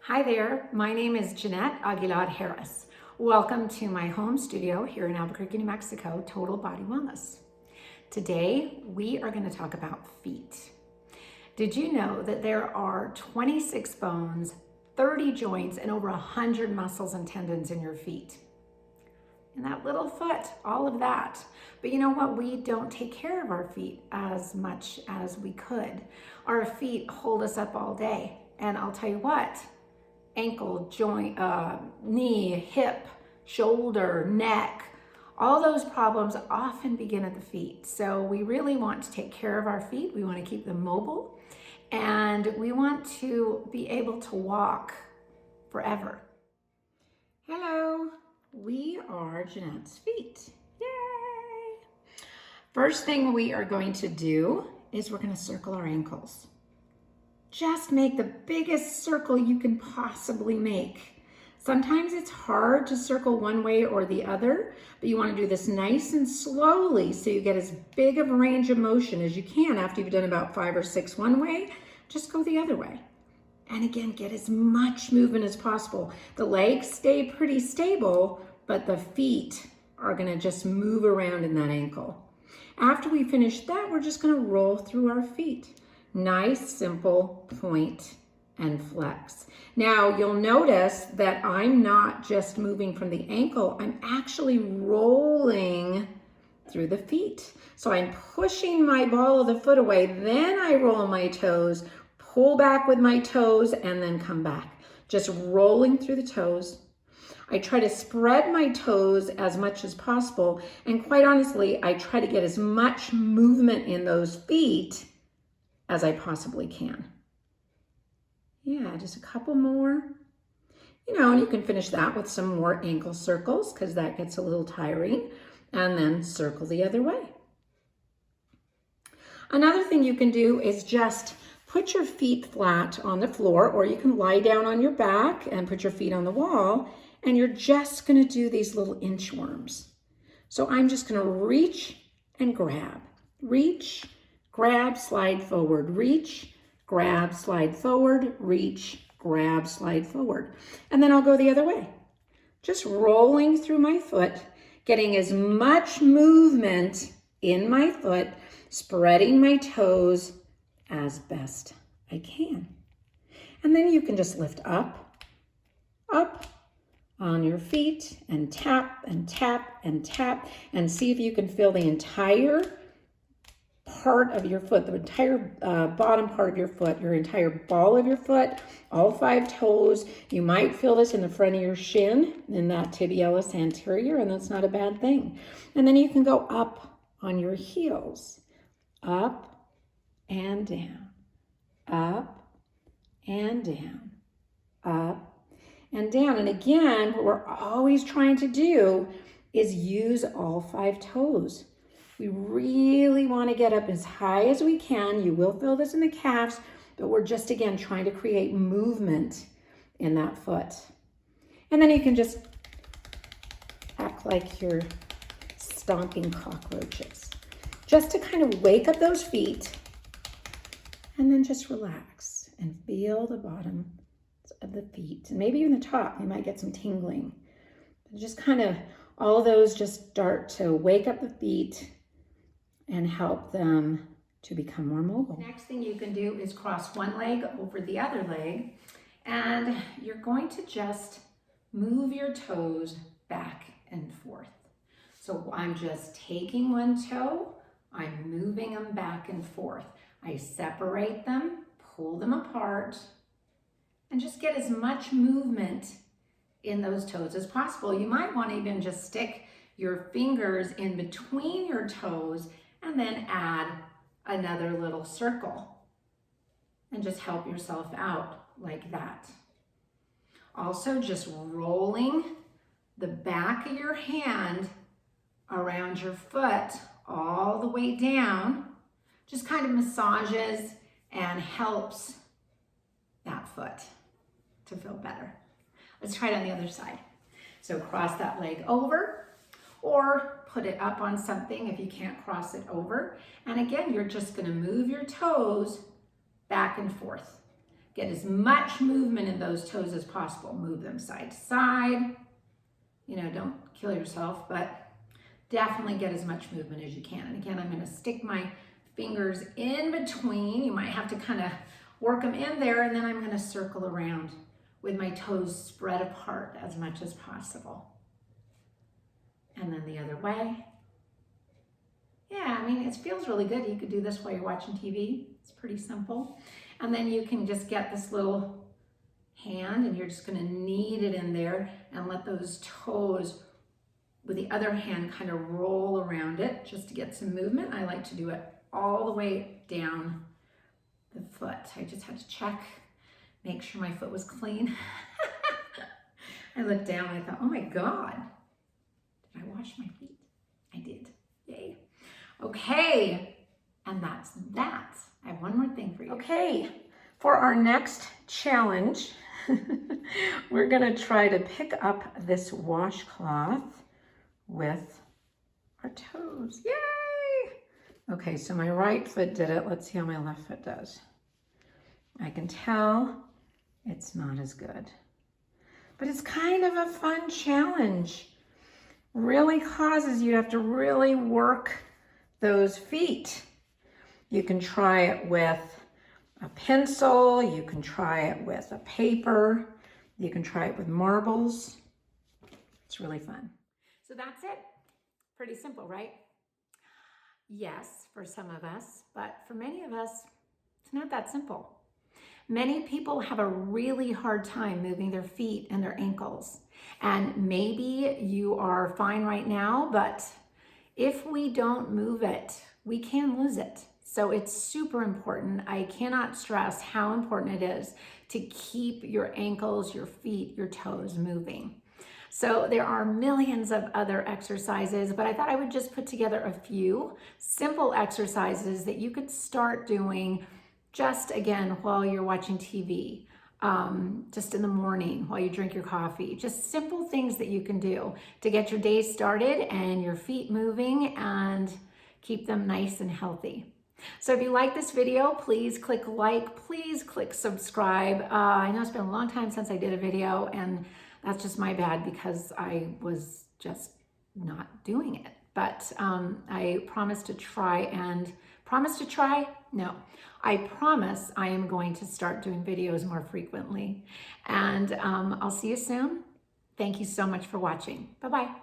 Hi there, my name is Jeanette Aguilar Harris. Welcome to my home studio here in Albuquerque, New Mexico, Total Body Wellness. Today, we are going to talk about feet. Did you know that there are 26 bones, 30 joints, and over 100 muscles and tendons in your feet? And that little foot, all of that. But you know what? We don't take care of our feet as much as we could. Our feet hold us up all day. And I'll tell you what, ankle, joint, knee, hip, shoulder, neck, all those problems often begin at the feet. So we really want to take care of our feet. We want to keep them mobile, and we want to be able to walk forever. Hello, we are Jeanette's feet. Yay! First thing we are going to do is we're going to circle our ankles. Just make the biggest circle you can possibly make. Sometimes it's hard to circle one way or the other, but you want to do this nice and slowly so you get as big of a range of motion as you can. After you've done about 5 or 6 one way, just go the other way. And again, get as much movement as possible. The legs stay pretty stable, but the feet are going to just move around in that ankle. After we finish that, we're just going to roll through our feet. Nice, simple point and flex. Now you'll notice that I'm not just moving from the ankle, I'm actually rolling through the feet. So I'm pushing my ball of the foot away, then I roll my toes, pull back with my toes, and then come back. Just rolling through the toes. I try to spread my toes as much as possible, and quite honestly, I try to get as much movement in those feet as I possibly can. Yeah, just a couple more. And you can finish that with some more ankle circles because that gets a little tiring, and then circle the other way. Another thing you can do is just put your feet flat on the floor, or you can lie down on your back and put your feet on the wall, and you're just going to do these little inchworms. So I'm just going to reach and grab. Reach, grab, slide forward, reach, grab, slide forward, reach, grab, slide forward. And then I'll go the other way. Just rolling through my foot, getting as much movement in my foot, spreading my toes as best I can. And then you can just lift up on your feet and tap and tap and tap and see if you can feel the entire part of your foot, the entire bottom part of your foot, your entire ball of your foot, all 5 toes. You might feel this in the front of your shin, in that tibialis anterior, and that's not a bad thing. And then you can go up on your heels, up and down, up and down, up and down. And again, what we're always trying to do is use all 5 toes. We really want to get up as high as we can. You will feel this in the calves, but we're just, again, trying to create movement in that foot. And then you can just act like you're stomping cockroaches, just to kind of wake up those feet, and then just relax and feel the bottom of the feet, and maybe even the top. You might get some tingling. But just kind of, all of those just start to wake up the feet and help them to become more mobile. Next thing you can do is cross one leg over the other leg, and you're going to just move your toes back and forth. So I'm just taking one toe, I'm moving them back and forth. I separate them, pull them apart, and just get as much movement in those toes as possible. You might want to even just stick your fingers in between your toes and then add another little circle and just help yourself out like that. Also, just rolling the back of your hand around your foot all the way down just kind of massages and helps that foot to feel better. Let's try it on the other side. So cross that leg over, or put it up on something if you can't cross it over. And again, you're just going to move your toes back and forth. Get as much movement in those toes as possible. Move them side to side. You know, don't kill yourself, but definitely get as much movement as you can. And again, I'm going to stick my fingers in between. You might have to kind of work them in there, and then I'm going to circle around with my toes spread apart as much as possible. And then the other way. Yeah, I mean, it feels really good. You could do this while you're watching TV. It's pretty simple. And then you can just get this little hand and you're just going to knead it in there and let those toes with the other hand kind of roll around it just to get some movement. I like to do it all the way down the foot. I just had to check, make sure my foot was clean. I looked down and I thought, oh my God, did I wash my feet? I did. Yay. Okay, and that's that. I have one more thing for you. Okay, for our next challenge, we're gonna try to pick up this washcloth with our toes. Yay! Okay, so my right foot did it. Let's see how my left foot does. I can tell it's not as good, but it's kind of a fun challenge. Really causes you to have to really work those feet. You can try it with a pencil, you can try it with a paper, you can try it with marbles. It's really fun. So that's it. Pretty simple, right? Yes, for some of us, but for many of us, it's not that simple. Many people have a really hard time moving their feet and their ankles. And maybe you are fine right now, but if we don't move it, we can lose it. So it's super important. I cannot stress how important it is to keep your ankles, your feet, your toes moving. So there are millions of other exercises, but I thought I would just put together a few simple exercises that you could start doing just again while you're watching TV, just in the morning while you drink your coffee. Just simple things that you can do to get your day started and your feet moving and keep them nice and healthy. So if you like this video, please click like, please click subscribe. I know it's been a long time since I did a video, and that's just my bad because I was just not doing it. But I promise to try No, I promise I am going to start doing videos more frequently. And I'll see you soon. Thank you so much for watching. Bye-bye.